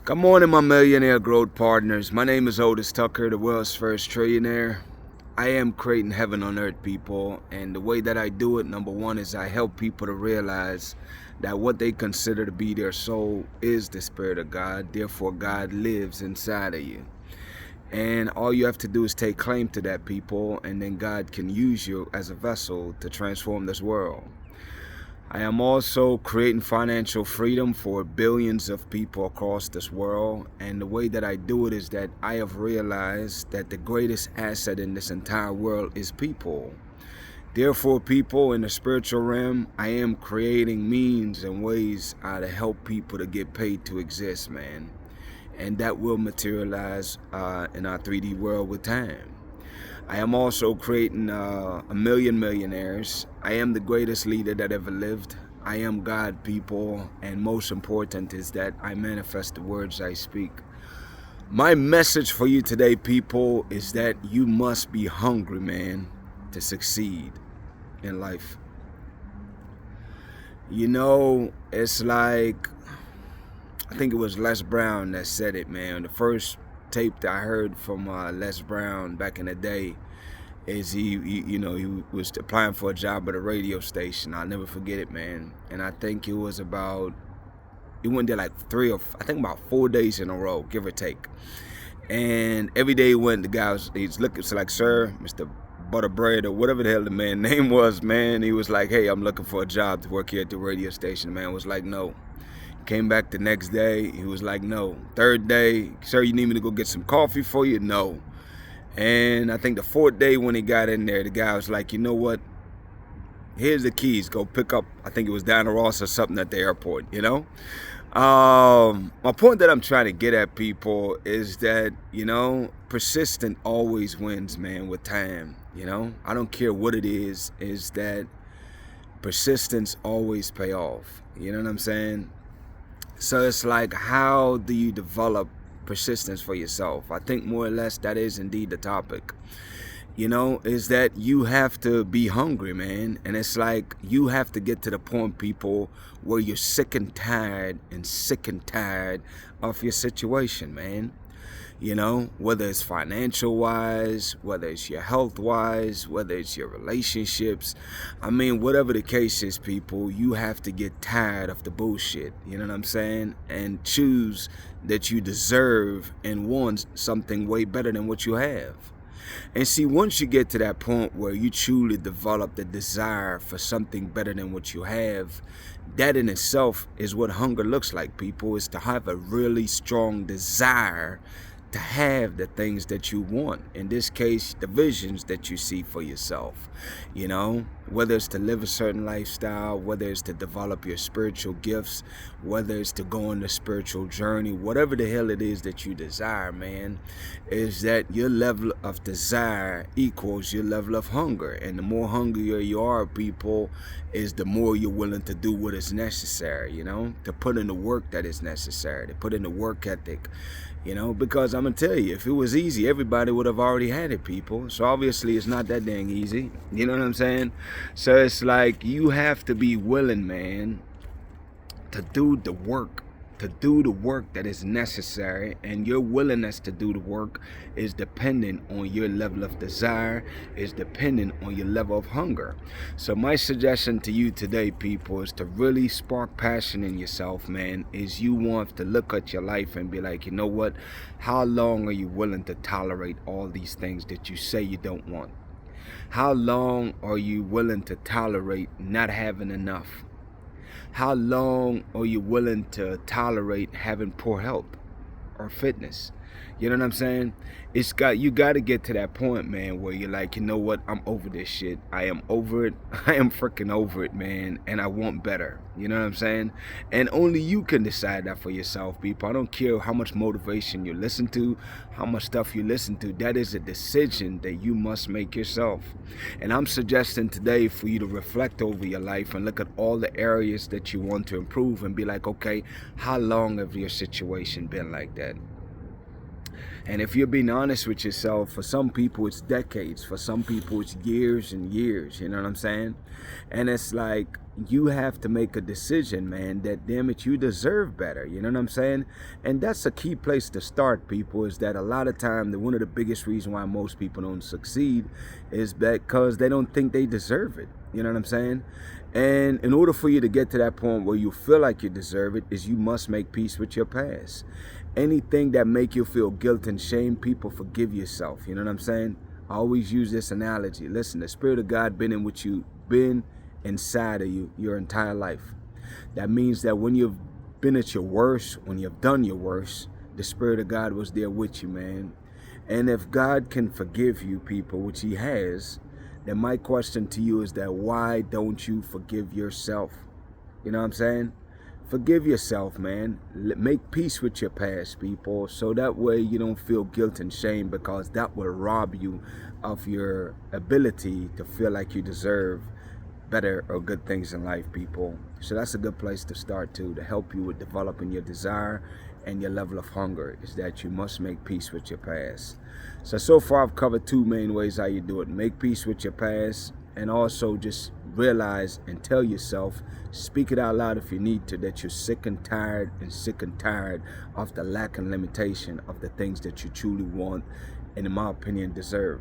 Good morning, my millionaire growth partners. My name is Otis Tucker, the world's first trillionaire. I am creating heaven on earth, people, and the way that I do it, number one, is I help people to realize that what they consider to be their soul is the Spirit of God. Therefore, God lives inside of you. And all you have to do is take claim to that, people, and then God can use you as a vessel to transform this world. I am also creating financial freedom for billions of people across this world, and the way that I do it is that I have realized that the greatest asset in this entire world is people. Therefore, people, in the spiritual realm, I am creating means and ways to help people to get paid to exist, man. And that will materialize in our 3D world with time. I am also creating a million millionaires. I am the greatest leader that ever lived. I am God, people, and most important is that I manifest the words I speak. My message for you today, people, is that you must be hungry, man, to succeed in life. You know, it's like, I think it was Les Brown that said it, man. The first tape that I heard from Les Brown back in the day is he was applying for a job at a radio station. I'll never forget it, man. And I think it was about, he went there like about 4 days in a row, give or take. And every day he went, the guy he's looking, so like, sir, Mr. Butterbread or whatever the hell the man's name was, man. He was like, hey, I'm looking for a job to work here at the radio station. The man was like, no. Came back the next day, he was like, no. Third day, sir, you need me to go get some coffee for you? No. And I think the fourth day when he got in there, the guy was like, you know what? Here's the keys. Go pick up, I think it was Diana Ross or something at the airport, you know? My point that I'm trying to get at, people, is that, persistent always wins, man, with time, I don't care what it is that persistence always pay off. You know what I'm saying? So it's like, how do you develop persistence for yourself? I think more or less that is indeed the topic. Is that you have to be hungry, man. And it's like, you have to get to the point, people, where you're sick and tired of your situation, man. Whether it's financial wise, whether it's your health wise, whether it's your relationships. I mean, whatever the case is, people, you have to get tired of the bullshit. You know what I'm saying? And choose that you deserve and want something way better than what you have. And see, once you get to that point where you truly develop the desire for something better than what you have, that in itself is what hunger looks like, people, is to have a really strong desire to have the things that you want. In this case, the visions that you see for yourself, whether it's to live a certain lifestyle, whether it's to develop your spiritual gifts, whether it's to go on the spiritual journey, whatever the hell it is that you desire, man, is that your level of desire equals your level of hunger. And the more hungrier you are, people, is the more you're willing to do what is necessary, to put in the work that is necessary, to put in the work ethic. Because I'm going to tell you, if it was easy, everybody would have already had it, people. So obviously it's not that dang easy. You know what I'm saying? So it's like, you have to be willing, man, to do the work that is necessary. And your willingness to do the work is dependent on your level of desire, is dependent on your level of hunger. So my suggestion to you today, people, is to really spark passion in yourself, man. Is you want to look at your life and be like, you know what? How long are you willing to tolerate all these things that you say you don't want? How long are you willing to tolerate not having enough? How long are you willing to tolerate having poor health or fitness? You know what I'm saying? You got to get to that point, man, where you're like, you know what? I'm over this shit. I am over it. I am freaking over it, man. And I want better. You know what I'm saying? And only you can decide that for yourself, people. I don't care how much motivation you listen to, how much stuff you listen to. That is a decision that you must make yourself. And I'm suggesting today for you to reflect over your life and look at all the areas that you want to improve and be like, okay, how long have your situation been like that? And if you're being honest with yourself, for some people it's decades, for some people it's years and years, you know what I'm saying? And it's like, you have to make a decision, man, that damn it, you deserve better. You know what I'm saying? And that's a key place to start, people, is that a lot of time, one of the biggest reasons why most people don't succeed is because they don't think they deserve it. You know what I'm saying? And in order for you to get to that point where you feel like you deserve it, is you must make peace with your past. Anything that make you feel guilt and shame, people, forgive yourself. You know what I'm saying? I always use this analogy. Listen, the Spirit of God been in with you, been inside of you your entire life. That means that when you've been at your worst, when you've done your worst, the Spirit of God was there with you, man. And if God can forgive you, people, which he has, then my question to you is that why don't you forgive yourself? You know what I'm saying? Forgive yourself, man. Make peace with your past, people, so that way you don't feel guilt and shame, because that will rob you of your ability to feel like you deserve better or good things in life, people. So that's a good place to start too, to help you with developing your desire and your level of hunger, is that you must make peace with your past. So far I've covered two main ways how you do it. Make peace with your past, and also just realize and tell yourself, speak it out loud if you need to, that you're sick and tired of the lack and limitation of the things that you truly want and, in my opinion, deserve.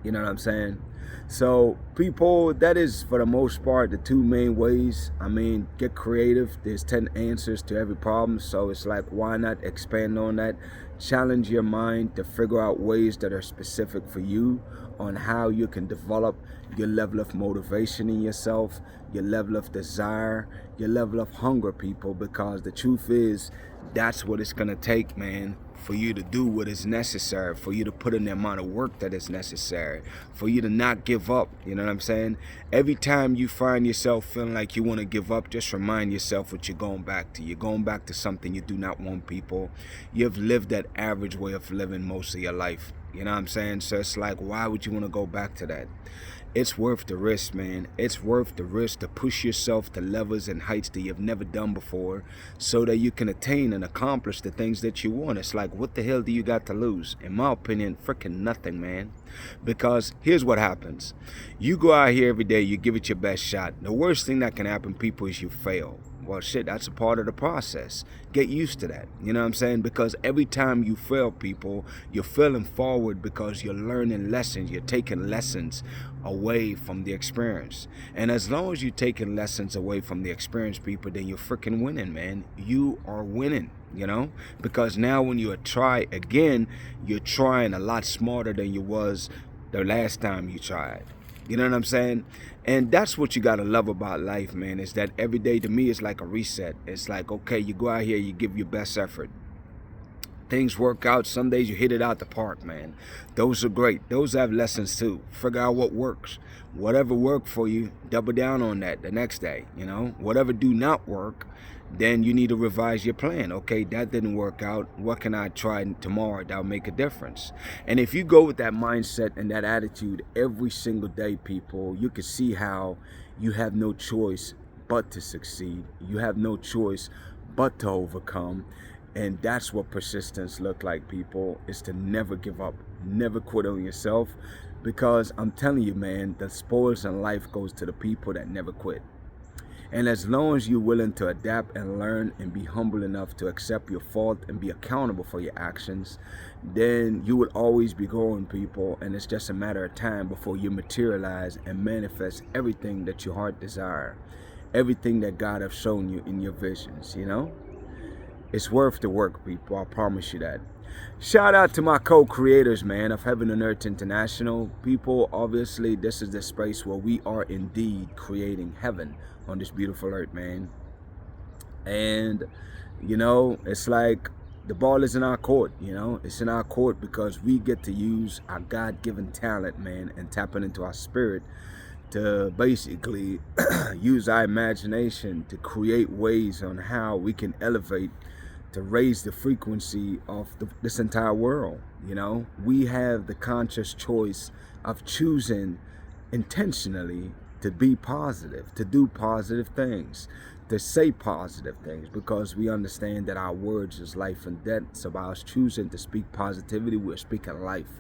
You know what I'm saying? So, people, that is, for the most part, the two main ways. I mean, get creative. There's 10 answers to every problem. So it's like, why not expand on that? Challenge your mind to figure out ways that are specific for you on how you can develop your level of motivation in yourself, your level of desire, your level of hunger, people, because the truth is, that's what it's going to take, man, for you to do what is necessary, for you to put in the amount of work that is necessary, for you to not give up. You know what I'm saying? Every time you find yourself feeling like you want to give up, just remind yourself what you're going back to. You're going back to something you do not want, people. You've lived that average way of living most of your life. You know what I'm saying? So it's like, why would you want to go back to that? It's worth the risk, man. It's worth the risk to push yourself to levels and heights that you've never done before, so that you can attain and accomplish the things that you want. It's like, what the hell do you got to lose? In my opinion, freaking nothing, man. Because here's what happens. You go out here every day, you give it your best shot. The worst thing that can happen, people, is you fail. Well, shit, that's a part of the process. Get used to that. You know what I'm saying? Because every time you fail, people, you're failing forward because you're learning lessons. You're taking lessons away from the experience. And as long as you're taking lessons away from the experience, people, then you're freaking winning, man. You are winning, you know? Because now when you try again, you're trying a lot smarter than you was the last time you tried. You know what I'm saying? And that's what you got to love about life, man, is that every day to me is like a reset. It's like, okay, you go out here, you give your best effort. Things work out. Some days you hit it out the park, man. Those are great. Those have lessons too. Figure out what works. Whatever worked for you, double down on that the next day, you know. Whatever do not work, then you need to revise your plan. Okay, that didn't work out. What can I try tomorrow that'll make a difference? And if you go with that mindset and that attitude every single day, people, you can see how you have no choice but to succeed. You have no choice but to overcome. And that's what persistence look like, people, is to never give up, never quit on yourself. Because I'm telling you, man, the spoils in life goes to the people that never quit. And as long as you're willing to adapt and learn and be humble enough to accept your fault and be accountable for your actions, then you will always be growing, people. And it's just a matter of time before you materialize and manifest everything that your heart desire, everything that God has shown you in your visions, you know? It's worth the work, people. I promise you that. Shout out to my co-creators, man, of Heaven and Earth International. People, obviously, this is the space where we are indeed creating heaven on this beautiful earth, man. And, you know, it's like the ball is in our court, you know. It's in our court because we get to use our God-given talent, man, and tapping into our spirit to basically use our imagination to create ways on how we can elevate, to raise the frequency of this entire world. You know, we have the conscious choice of choosing intentionally to be positive, to do positive things, to say positive things, because we understand that our words is life and death. So by us choosing to speak positivity, we're speaking life.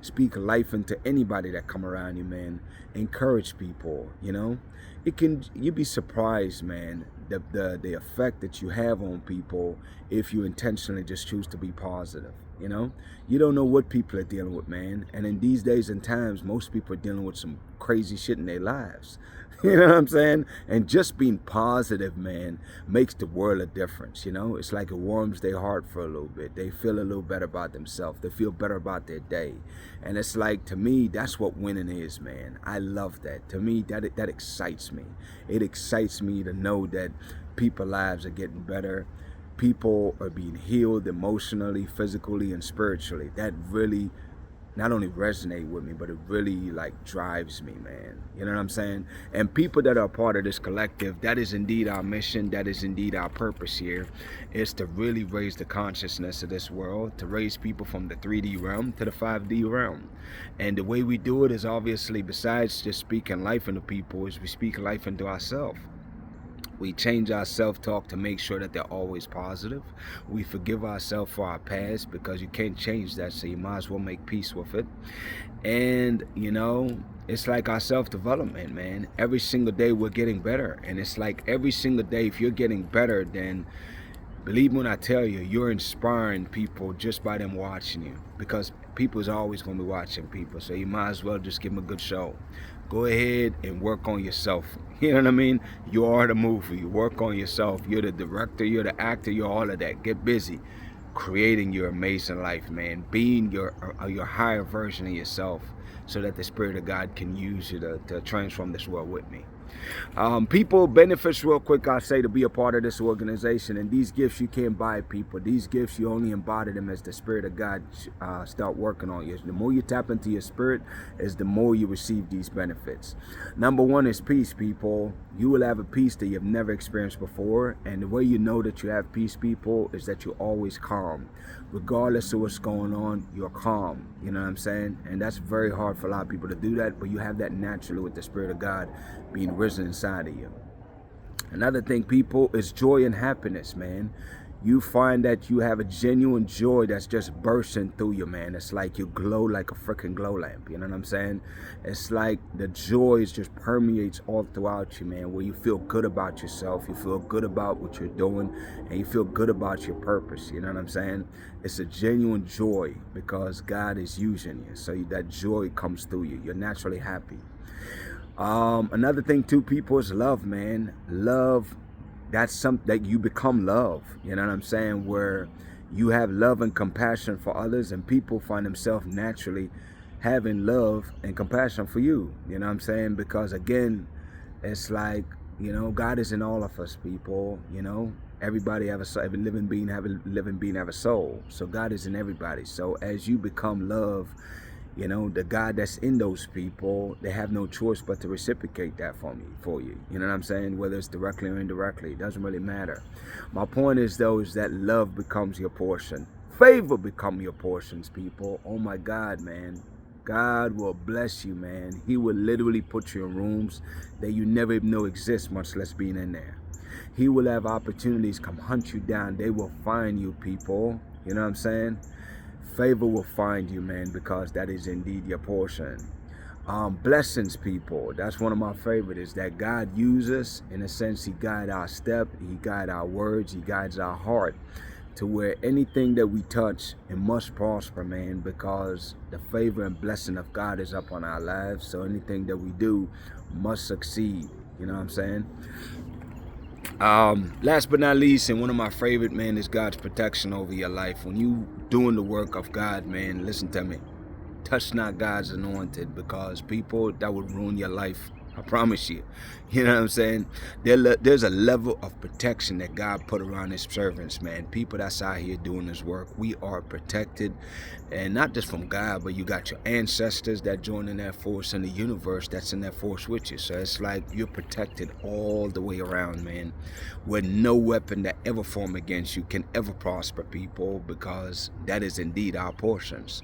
Speak life into anybody that come around you, man. Encourage people, you know. You'd be surprised, man, the effect that you have on people if you intentionally just choose to be positive. You know, you don't know what people are dealing with, man. And in these days and times, most people are dealing with some crazy shit in their lives. You know what I'm saying? And just being positive, man, makes the world a difference. You know, it's like it warms their heart for a little bit. They feel a little better about themselves. They feel better about their day. And it's like, to me, that's what winning is, man. I love that. To me, that excites me. It excites me to know that people's lives are getting better. People are being healed emotionally, physically, and spiritually. That really not only resonate with me, but it really like drives me, man. You know what I'm saying? And people that are part of this collective, that is indeed our mission. That is indeed our purpose here, is to really raise the consciousness of this world, to raise people from the 3D realm to the 5D realm. And the way we do it is obviously, besides just speaking life into people, is we speak life into ourselves. We change our self-talk to make sure that they're always positive. We forgive ourselves for our past, because you can't change that, so you might as well make peace with it. And, you know, it's like our self-development, man. Every single day we're getting better. And it's like every single day, if you're getting better, then believe me when I tell you, you're inspiring people just by them watching you. Because people is always going to be watching people. So you might as well just give them a good show. Go ahead and work on yourself. You know what I mean? You are the movie. You work on yourself. You're the director. You're the actor. You're all of that. Get busy creating your amazing life, man. Being your higher version of yourself, so that the Spirit of God can use you to transform this world with me. People, benefits real quick, I say, to be a part of this organization. And these gifts you can't buy, people. These gifts, you only embody them as the Spirit of God start working on you. The more you tap into your spirit, is the more you receive these benefits. Number one is peace, people. You will have a peace that you've never experienced before. And the way you know that you have peace, people, is that you're always calm. Regardless of what's going on, you're calm. You know what I'm saying? And that's very hard for a lot of people to do that, but you have that naturally with the Spirit of God being risen inside of you. Another thing, people, is joy and happiness, man. You find that you have a genuine joy that's just bursting through you, man. It's like you glow like a freaking glow lamp. You know what I'm saying? It's like the joy just permeates all throughout you, man, where you feel good about yourself. You feel good about what you're doing, and you feel good about your purpose. You know what I'm saying? It's a genuine joy because God is using you. So that joy comes through you. You're naturally happy. Another thing too, people, is love, man. Love, that's something that you become love. You know what I'm saying? Where you have love and compassion for others, and people find themselves naturally having love and compassion for you. You know what I'm saying? Because again, it's like, you know, God is in all of us, people. You know, everybody have a soul. Every living being have a soul. So God is in everybody. So as you become love, you know, the God that's in those people, they have no choice but to reciprocate that for you. You know what I'm saying? Whether it's directly or indirectly, it doesn't really matter. My point is, though, is that love becomes your portion. Favor become your portions, people. Oh my God, man. God will bless you, man. He will literally put you in rooms that you never even know exist, much less being in there. He will have opportunities come hunt you down. They will find you, people. You know what I'm saying? Favor will find you, man, because that is indeed your portion. Blessings, people. That's one of my favorite, is that God uses, in a sense, He guides our step, He guides our words, He guides our heart, to where anything that we touch, it must prosper, man, because the favor and blessing of God is up on our lives. So anything that we do must succeed. You know what I'm saying? Last but not least, and one of my favorite, man, is God's protection over your life. When you doing the work of God, man, listen to me. Touch not God's anointed, because people, that would ruin your life. I promise you. You know what I'm saying? There's a level of protection that God put around His servants, man. People that's out here doing this work, we are protected. And not just from God, but you got your ancestors that join in that force, in the universe that's in that force with you. So it's like you're protected all the way around, man. Where no weapon that ever form against you can ever prosper, people, because that is indeed our portions.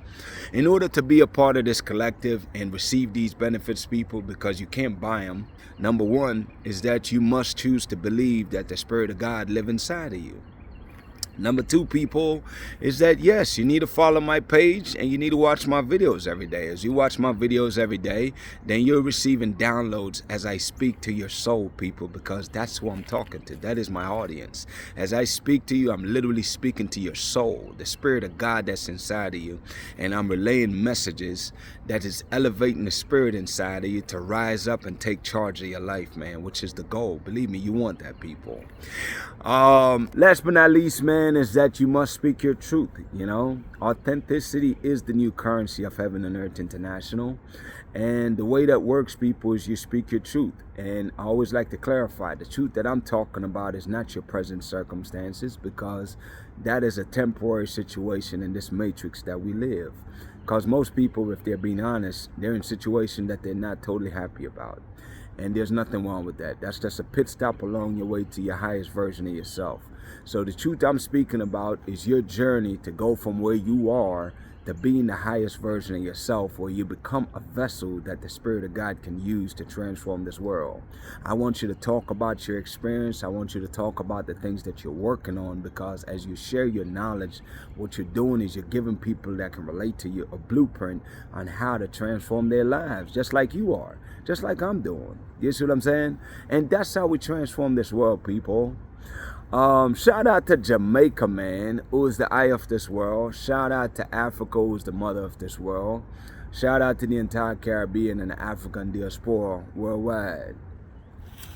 In order to be a part of this collective and receive these benefits, people, because you can't buy them. Number one is that you must choose to believe that the Spirit of God lives inside of you. Number two, people, is that yes, you need to follow my page and you need to watch my videos every day. As you watch my videos every day, then you're receiving downloads as I speak to your soul, people, because that's who I'm talking to. That is my audience. As I speak to you, I'm literally speaking to your soul, the Spirit of God that's inside of you. And I'm relaying messages that is elevating the spirit inside of you to rise up and take charge of your life, man, which is the goal. Believe me, you want that, people. Last but not least, man, is that you must speak your truth. You know, authenticity is the new currency of Heaven and Earth International. And the way that works, people, is you speak your truth. And I always like to clarify, the truth that I'm talking about is not your present circumstances, because that is a temporary situation in this matrix that we live. Because most people, if they're being honest, they're in a situation that they're not totally happy about. And there's nothing wrong with that. That's just a pit stop along your way to your highest version of yourself. So the truth I'm speaking about is your journey to go from where you are to being the highest version of yourself, where you become a vessel that the Spirit of God can use to transform this world. I want you to talk about your experience. I want you to talk about the things that you're working on, because as you share your knowledge, what you're doing is you're giving people that can relate to you a blueprint on how to transform their lives, just like you are, just like I'm doing. You see what I'm saying? And that's how we transform this world, people. Shout out to Jamaica, man, who is the eye of this world. Shout out to Africa, who is the mother of this world. Shout out to the entire Caribbean and the African diaspora worldwide.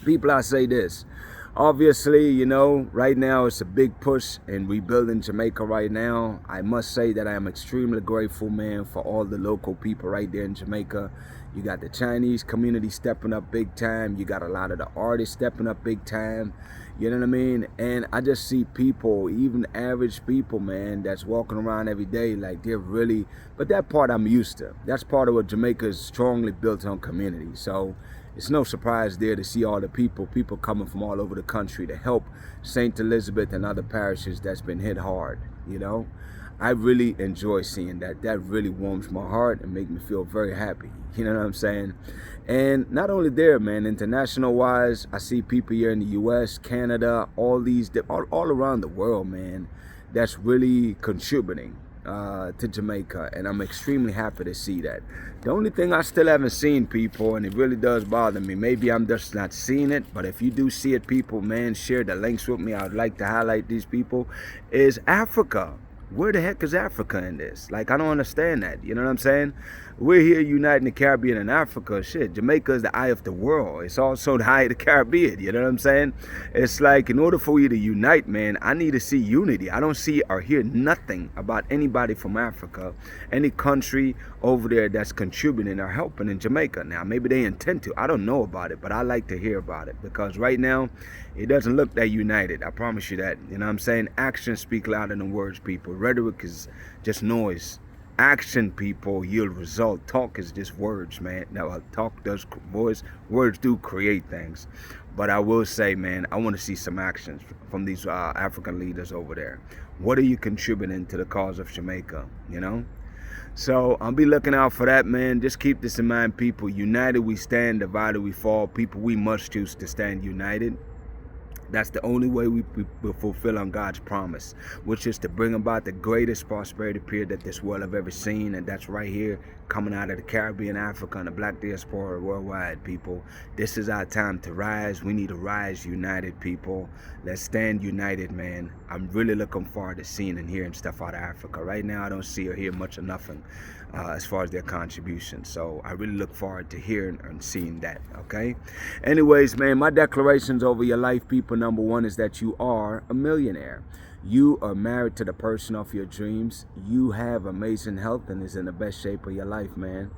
People, I say this. Obviously, you know, right now it's a big push in rebuilding Jamaica right now. I must say that I am extremely grateful, man, for all the local people right there in Jamaica. You got the Chinese community stepping up big time. You got a lot of the artists stepping up big time. You know what I mean? And I just see people, even average people, man, that's walking around every day like they're really, but that part I'm used to. That's part of what Jamaica is strongly built on, community. So it's no surprise there to see all the people coming from all over the country to help St. Elizabeth and other parishes that's been hit hard, you know? I really enjoy seeing that. That really warms my heart and makes me feel very happy. You know what I'm saying? And not only there, man, international wise, I see people here in the US, Canada, all around the world, man, that's really contributing to Jamaica. And I'm extremely happy to see that. The only thing I still haven't seen, people, and it really does bother me, maybe I'm just not seeing it, but if you do see it, people, man, share the links with me. I'd like to highlight these people, is Africa. Where the heck is Africa in this? Like, I don't understand that. You know what I'm saying? We're here uniting the Caribbean and Africa. Shit, Jamaica is the eye of the world. It's also the eye of the Caribbean. You know what I'm saying? It's like, in order for you to unite, man, I need to see unity. I don't see or hear nothing about anybody from Africa, any country over there that's contributing or helping in Jamaica. Now, maybe they intend to. I don't know about it, but I like to hear about it, because right now, it doesn't look that united. I promise you that. You know what I'm saying? Actions speak louder than words, people. Rhetoric is just noise. Action, people, yield result. Talk is just words, man. Now, talk does words do create things. But I will say, man, I want to see some actions from these African leaders over there. What are you contributing to the cause of Jamaica, you know? So I'll be looking out for that, man. Just keep this in mind, people. United we stand, divided we fall. People, we must choose to stand united. That's the only way we will fulfill on God's promise, which is to bring about the greatest prosperity period that this world have ever seen. And that's right here, coming out of the Caribbean, Africa, and the black diaspora worldwide, people. This is our time to rise. We need to rise united, people. Let's stand united, man. I'm really looking forward to seeing and hearing stuff out of Africa. Right now, I don't see or hear much of nothing as far as their contribution. So I really look forward to hearing and seeing that, okay? Anyways, man, my declarations over your life, people, number one is that you are a millionaire. You are married to the person of your dreams. You have amazing health and is in the best shape of your life, man.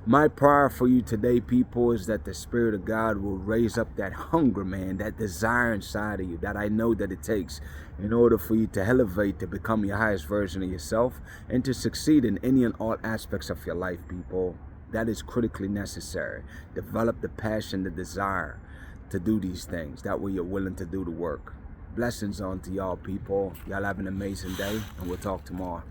My prayer for you today, people, is that the Spirit of God will raise up that hunger, man, that desire inside of you that I know that it takes in order for you to elevate, to become your highest version of yourself, and to succeed in any and all aspects of your life, people. That is critically necessary. Develop the passion, the desire to do these things. That way you're willing to do the work. Blessings on to y'all, people. Y'all have an amazing day, and we'll talk tomorrow.